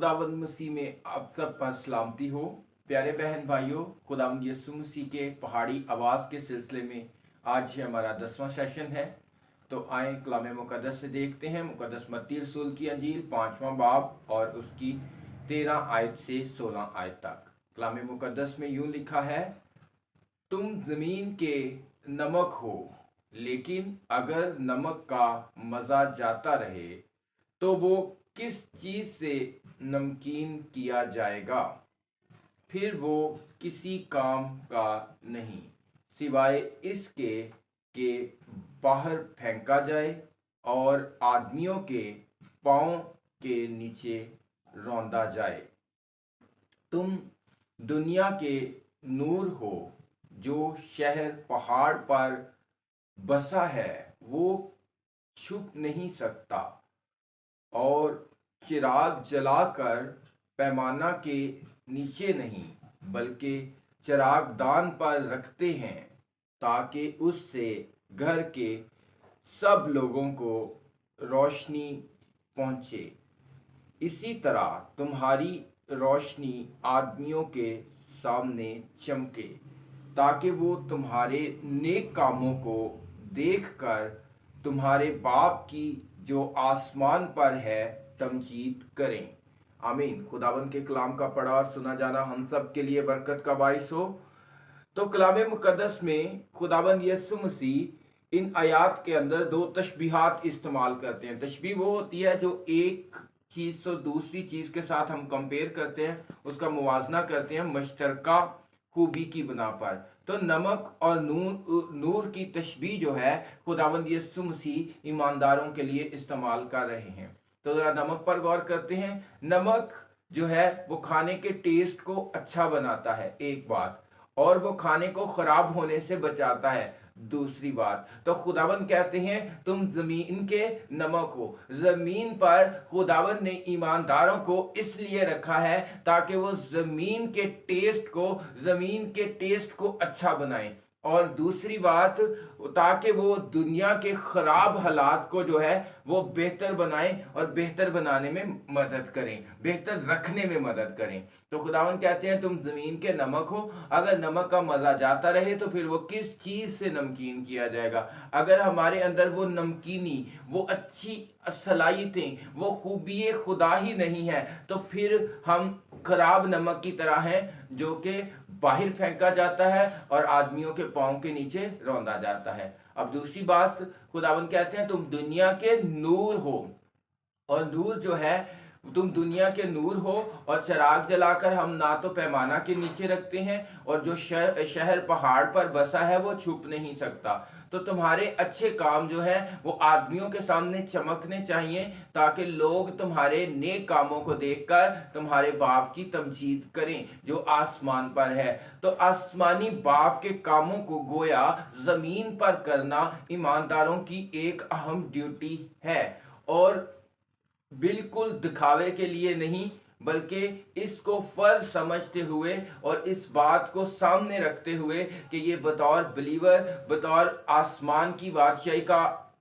खुदावंद मसीह में आप सब पर सलामती हो। प्यारे बहन भाइयों, खुदावंद यीशु मसीह के पहाड़ी आवाज़ के सिलसिले में आज ये हमारा 10वां सेशन है। तो आए कलाम मुकद्दस से देखते हैं मुकद्दस मत्ती रसूल की अंजील 5वां बाब और उसकी 13 आयत से 16 आयत तक। कलाम मुकद्दस में यूं लिखा है, तुम ज़मीन के नमक हो, लेकिन अगर नमक का मज़ा जाता रहे तो वो किस चीज़ से नमकीन किया जाएगा? फिर वो किसी काम का नहीं सिवाय इसके कि बाहर फेंका जाए और आदमियों के पाँव के नीचे रौंदा जाए। तुम दुनिया के नूर हो। जो शहर पहाड़ पर बसा है वो छुप नहीं सकता, और चिराग जलाकर पैमाना के नीचे नहीं बल्कि चिरागदान पर रखते हैं, ताकि उससे घर के सब लोगों को रोशनी पहुँचे। इसी तरह तुम्हारी रोशनी आदमियों के सामने चमके, ताकि वो तुम्हारे नेक कामों को देखकर तुम्हारे बाप की जो आसमान पर है तमजीद करें। आमीन। खुदावंद के कलाम का पढ़ा और सुना जाना हम सब के लिए बरकत का बाइस हो। तो कलाम मुकद्दस में खुदावंद यीशु मसीह इन आयात के अंदर दो तशबीहात इस्तेमाल करते हैं। तशबीह वो होती है जो एक चीज़ तो दूसरी चीज़ के साथ हम कंपेयर करते हैं, उसका मुवाजना करते हैं मश्तरका खूबी की बना पर। तो नमक और नूर की तशबीह जो है खुदावंद यीशु मसीह ईमानदारों के लिए इस्तेमाल कर रहे हैं। तो ज़रा नमक पर गौर करते हैं। नमक जो है वो खाने के टेस्ट को अच्छा बनाता है, एक बात, और वो खाने को ख़राब होने से बचाता है, दूसरी बात। तो खुदावंद कहते हैं तुम ज़मीन के नमक हो। ज़मीन पर खुदावंद ने ईमानदारों को इसलिए रखा है ताकि वो ज़मीन के टेस्ट को अच्छा बनाएं, और दूसरी बात ताकि वो दुनिया के ख़राब हालात को जो है वो बेहतर बनाएं और बेहतर बनाने में मदद करें, बेहतर रखने में मदद करें। तो खुदावंद कहते हैं तुम ज़मीन के नमक हो। अगर नमक का मज़ा जाता रहे तो फिर वो किस चीज़ से नमकीन किया जाएगा? अगर हमारे अंदर वो नमकीनी, वो अच्छी सलाहियतें, वो खूबी खुदा ही नहीं है, तो फिर हम खराब नमक की तरह हैं जो कि बाहर फेंका जाता है और आदमियों के पाँव के नीचे रौंदा जाता है। अब दूसरी बात, खुदावंद कहते हैं तुम दुनिया के नूर हो, और नूर जो है तुम दुनिया के नूर हो, और चिराग जलाकर हम ना तो पैमाना के नीचे रखते हैं, और जो शहर पहाड़ पर बसा है वो छुप नहीं सकता। तो तुम्हारे अच्छे काम जो है वो आदमियों के सामने चमकने चाहिए, ताकि लोग तुम्हारे नेक कामों को देखकर तुम्हारे बाप की तमजीद करें जो आसमान पर है। तो आसमानी बाप के कामों को गोया जमीन पर करना ईमानदारों की एक अहम ड्यूटी है, और बिल्कुल दिखावे के लिए नहीं बल्कि इसको फर्ज समझते हुए और इस बात को सामने रखते हुए कि ये बतौर बिलीवर, बतौर आसमान की बादशाही का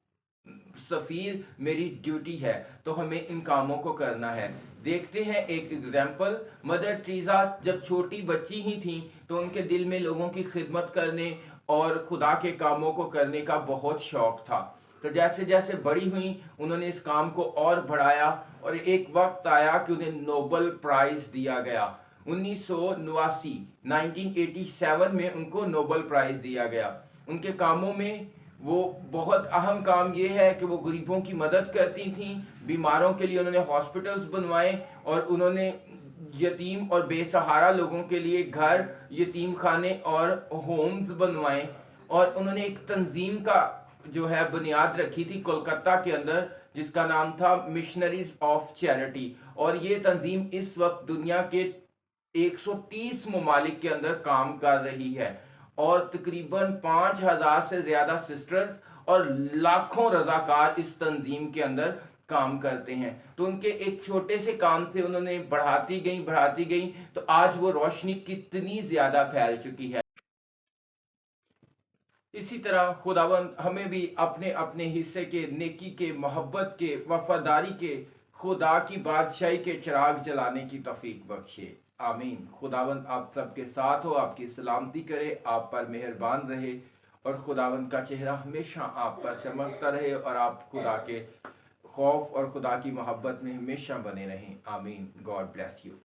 सफ़ीर मेरी ड्यूटी है, तो हमें इन कामों को करना है। देखते हैं एक एग्जाम्पल। मदर टेरेसा जब छोटी बच्ची ही थी तो उनके दिल में लोगों की खिदमत करने और खुदा के कामों को करने का बहुत शौक था। तो जैसे जैसे बड़ी हुई उन्होंने इस काम को और बढ़ाया, और एक वक्त आया कि उन्हें नोबल प्राइज़ दिया गया। 1989 1987 में उनको नोबल प्राइज़ दिया गया। उनके कामों में वो बहुत अहम काम ये है कि वो गरीबों की मदद करती थीं। बीमारों के लिए उन्होंने हॉस्पिटल्स बनवाए, और उन्होंने यतीम और बेसहारा लोगों के लिए घर, यतीम खाने और होम्स बनवाए। और उन्होंने एक तंजीम का जो है बुनियाद रखी थी कोलकाता के अंदर, जिसका नाम था मिशनरीज ऑफ चैरिटी। और ये तंजीम इस वक्त दुनिया के 130 ममालिक के अंदर काम कर रही है, और तकरीबन 5000 से ज़्यादा सिस्टर्स और लाखों रज़ाकार इस तंजीम के अंदर काम करते हैं। तो उनके एक छोटे से काम से उन्होंने बढ़ाती गई, तो आज वो रोशनी कितनी ज़्यादा फैल चुकी है। इसी तरह खुदावंद हमें भी अपने अपने हिस्से के, नेकी के, मोहब्बत के, वफादारी के, खुदा की बादशाही के चिराग जलाने की तौफीक बख्शे। आमीन। खुदावंद आप सबके साथ हो, आपकी सलामती करे, आप पर मेहरबान रहे, और खुदावंद का चेहरा हमेशा आप पर चमकता रहे, और आप खुदा के खौफ और खुदा की मोहब्बत में हमेशा बने रहें। आमीन। God bless you.